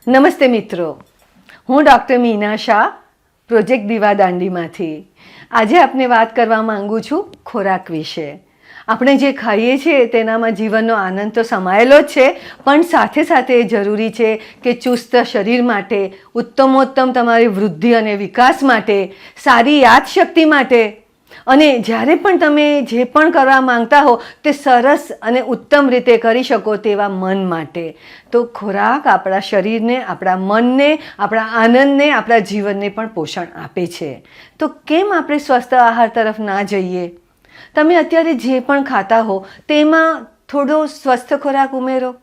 નમસ્તે મિત્રો, હું ડૉક્ટર મીના શાહ, પ્રોજેક્ટ દીવા દાંડીમાંથી. આજે આપને વાત કરવા માંગુ છું ખોરાક વિશે. આપણે જે ખાઈએ છીએ તેનામાં જીવનનો આનંદ તો સમાયેલો જ છે, પણ સાથે સાથે એ જરૂરી છે કે ચુસ્ત શરીર માટે, ઉત્તમોત્તમ તમારી વૃદ્ધિ અને વિકાસ માટે, સારી યાદશક્તિ માટે અને જ્યારે પણ તમે જે પણ કરવા માંગતા હો તે સરસ અને ઉત્તમ રીતે કરી શકો તેવા મન માટે. તો ખોરાક આપણા શરીરને, આપણા મનને, આપણા આનંદને, આપણા જીવનને પણ પોષણ આપે છે. તો કેમ આપણે સ્વસ્થ આહાર તરફ ના જઈએ? તમે અત્યારે જે પણ ખાતા હો તેમાં થોડો સ્વસ્થ ખોરાક ઉમેરો,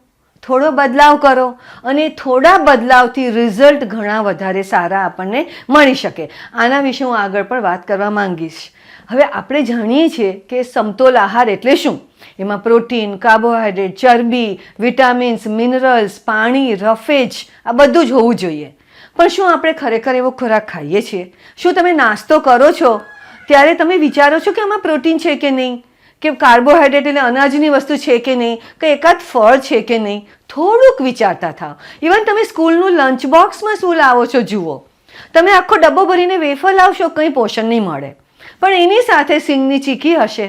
થોડો બદલાવ કરો અને થોડા બદલાવથી રિઝલ્ટ ઘણા વધારે સારા આપણને મળી શકે. આના વિશે હું આગળ પણ વાત કરવા માંગીશ. હવે આપણે જાણીએ છીએ કે સમતોલ આહાર એટલે શું? એમાં પ્રોટીન, કાર્બોહાઈડ્રેટ, ચરબી, વિટામિન્સ, મિનરલ્સ, પાણી, રફેજ આ બધું જ હોવું જોઈએ. પણ શું આપણે ખરેખર એવો ખોરાક ખાઈએ છીએ? શું તમે નાસ્તો કરો છો ત્યારે તમે વિચારો છો કે આમાં પ્રોટીન છે કે નહીં, કે કાર્બોહાઈડ્રેટ એટલે અનાજની વસ્તુ છે કે નહીં, કે એકાદ ફળ છે કે નહીં? થોડુંક વિચારતા થાઓ. ઇવન તમે સ્કૂલનું લંચ બોક્સમાં શું લાવો છો જુઓ. તમે આખો ડબ્બો ભરીને વેફર લાવશો, કંઈ પોષણ નહીં મળે. પણ એની સાથે સિંગની ચીકી હશે,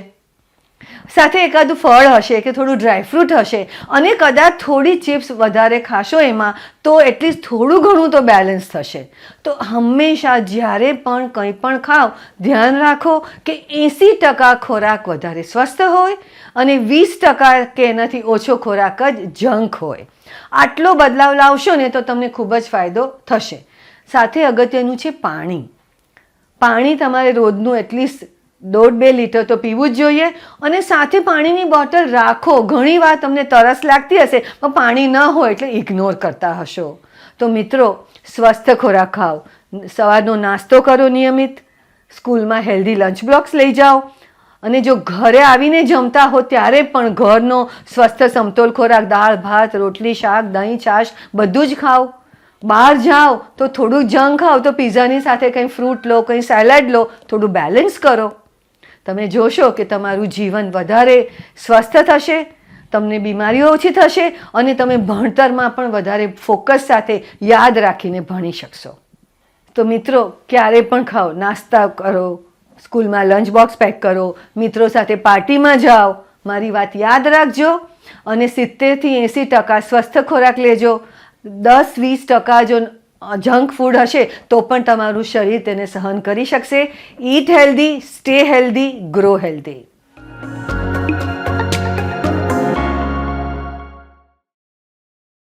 સાથે એકાદું ફળ હશે કે થોડું ડ્રાયફ્રૂટ હશે અને કદાચ થોડી ચિપ્સ વધારે ખાશો એમાં, તો એટલીસ્ટ થોડું ઘણું તો બેલેન્સ થશે. તો હંમેશા જ્યારે પણ કંઈ પણ ખાઓ ધ્યાન રાખો કે 80% ખોરાક વધારે સ્વસ્થ હોય અને 20% કે એનાથી ઓછો ખોરાક જ જંક હોય. આટલો બદલાવ લાવશો ને તો તમને ખૂબ જ ફાયદો થશે. સાથે અગત્યનું છે પાણી. પાણી તમારે રોજનું એટલીસ્ટ 1.5-2 લીટર તો પીવું જ જોઈએ અને સાથે પાણીની બોટલ રાખો. ઘણીવાર તમને તરસ લાગતી હશે પણ પાણી ન હોય એટલે ઇગ્નોર કરતા હશો. તો મિત્રો, સ્વસ્થ ખોરાક ખાઓ, સવારનો નાસ્તો કરો નિયમિત, સ્કૂલમાં હેલ્ધી લંચ બોક્સ લઈ જાઓ અને જો ઘરે આવીને જમતા હો ત્યારે પણ ઘરનો સ્વસ્થ સમતોલ ખોરાક, દાળ, ભાત, રોટલી, શાક, દહીં, છાશ બધું જ ખાઓ. બહાર જાઓ તો થોડુંક જંક ખાઓ તો પિઝાની સાથે કંઈ ફ્રૂટ લો, કંઈ સેલેડ લો, થોડું બેલેન્સ કરો. તમે જોશો કે તમારું જીવન વધારે સ્વસ્થ થશે, તમને બીમારીઓ ઓછી થશે અને તમે ભણતરમાં પણ વધારે ફોકસ સાથે યાદ રાખીને ભણી શકશો. તો મિત્રો, ક્યારે પણ ખાઓ, નાસ્તા કરો, સ્કૂલમાં લંચ બોક્સ પેક કરો, મિત્રો સાથે પાર્ટીમાં જાઓ. મારી વાત યાદ રાખજો અને 70-80% સ્વસ્થ ખોરાક લેજો. 10-20% જો જંક ફૂડ હશે તો પણ તમારું શરીર તેને સહન કરી શકશે. ઈટ healthy, stay healthy, grow healthy.